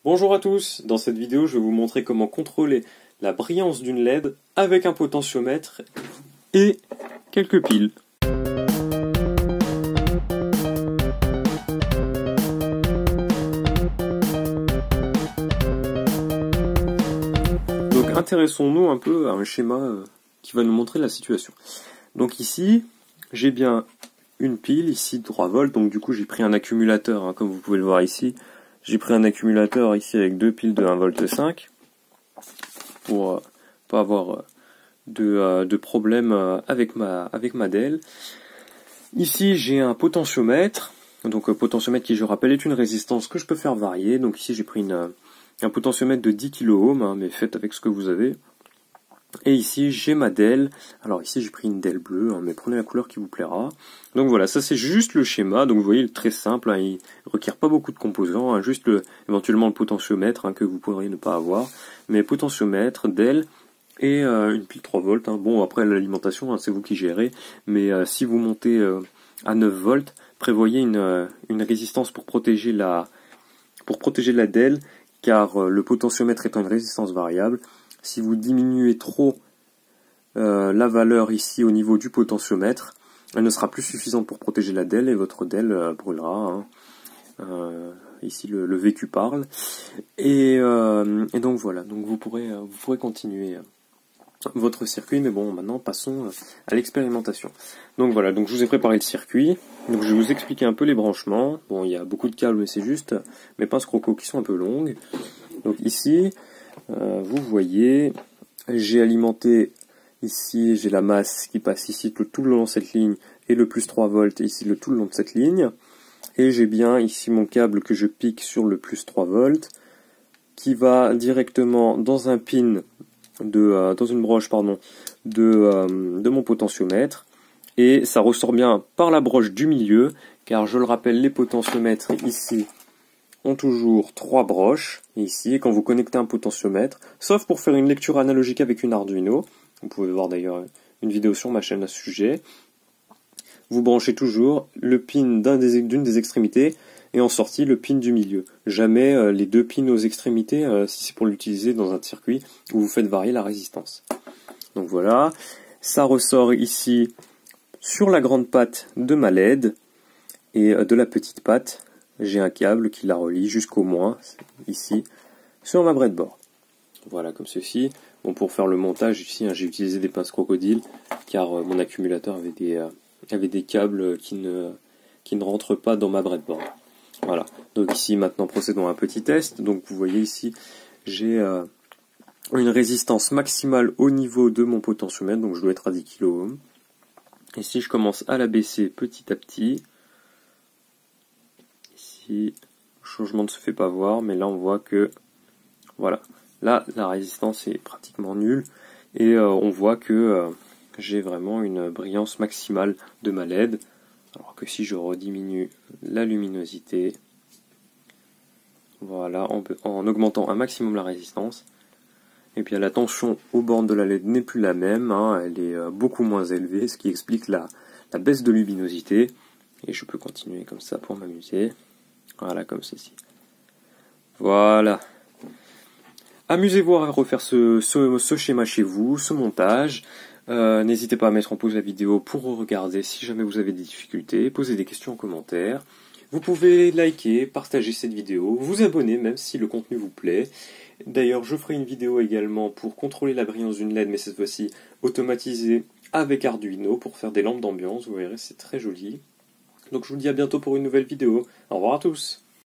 Bonjour à tous, dans cette vidéo je vais vous montrer comment contrôler la brillance d'une LED avec un potentiomètre et quelques piles. Donc intéressons-nous un peu à un schéma qui va nous montrer la situation. Donc ici j'ai bien une pile, ici 3 volts, donc du coup j'ai pris un accumulateur, comme vous pouvez le voir ici. J'ai pris un accumulateur ici avec deux piles de 1,5 V pour pas avoir de problème avec ma DEL. Ici j'ai un potentiomètre, donc potentiomètre qui je rappelle est une résistance que je peux faire varier. Donc ici j'ai pris un potentiomètre de 10 kΩ, mais faites avec ce que vous avez. Et ici j'ai ma DEL, alors ici j'ai pris une DEL bleue, mais prenez la couleur qui vous plaira. Donc voilà, ça c'est juste le schéma, donc vous voyez il est très simple, il ne requiert pas beaucoup de composants, juste éventuellement le potentiomètre que vous pourriez ne pas avoir, mais potentiomètre, DEL et une pile 3 volts. Bon après l'alimentation c'est vous qui gérez, mais si vous montez à 9 volts, prévoyez une résistance pour protéger la DEL, car le potentiomètre étant une résistance variable. Si vous diminuez trop la valeur ici au niveau du potentiomètre, elle ne sera plus suffisante pour protéger la DEL et votre DEL brûlera. Ici le vécu parle. Et donc voilà, donc vous pourrez continuer votre circuit, mais bon, maintenant passons à l'expérimentation. Donc voilà, donc je vous ai préparé le circuit. Donc je vais vous expliquer un peu les branchements. Bon, il y a beaucoup de câbles, mais c'est juste mes pinces croco qui sont un peu longues. Donc ici, vous voyez, j'ai alimenté ici, j'ai la masse qui passe ici tout le long de cette ligne et le plus 3 volts ici tout le long de cette ligne. Et j'ai bien ici mon câble que je pique sur le plus 3 volts qui va directement dans un pin dans une broche de mon potentiomètre. Et ça ressort bien par la broche du milieu, car je le rappelle, les potentiomètres ici ont toujours 3 broches, ici, quand vous connectez un potentiomètre, sauf pour faire une lecture analogique avec une Arduino, vous pouvez voir d'ailleurs une vidéo sur ma chaîne à ce sujet, vous branchez toujours le pin d'une des extrémités, et en sortie le pin du milieu. Jamais les deux pins aux extrémités, si c'est pour l'utiliser dans un circuit où vous faites varier la résistance. Donc voilà, ça ressort ici sur la grande patte de ma LED, et de la petite patte, j'ai un câble qui la relie jusqu'au moins, ici, sur ma breadboard. Voilà, comme ceci. Bon, pour faire le montage, ici, j'ai utilisé des pinces crocodile, car mon accumulateur avait des câbles qui ne rentrent pas dans ma breadboard. Voilà, donc ici, maintenant, procédons à un petit test. Donc, vous voyez ici, j'ai une résistance maximale au niveau de mon potentiomètre, donc je dois être à 10 kΩ. Ici, je commence à la baisser petit à petit. Ici, le changement ne se fait pas voir, mais là on voit que, voilà, là la résistance est pratiquement nulle, et on voit que j'ai vraiment une brillance maximale de ma LED, alors que si je rediminue la luminosité, voilà, en augmentant un maximum la résistance, et bien la tension aux bornes de la LED n'est plus la même, elle est beaucoup moins élevée, ce qui explique la baisse de luminosité, et je peux continuer comme ça pour m'amuser. Voilà, comme ceci. Voilà. Amusez-vous à refaire ce schéma chez vous, ce montage. N'hésitez pas à mettre en pause la vidéo pour regarder si jamais vous avez des difficultés, poser des questions en commentaire. Vous pouvez liker, partager cette vidéo, vous abonner même si le contenu vous plaît. D'ailleurs, je ferai une vidéo également pour contrôler la brillance d'une LED, mais cette fois-ci automatisée avec Arduino pour faire des lampes d'ambiance. Vous verrez, c'est très joli. Donc je vous dis à bientôt pour une nouvelle vidéo. Au revoir à tous.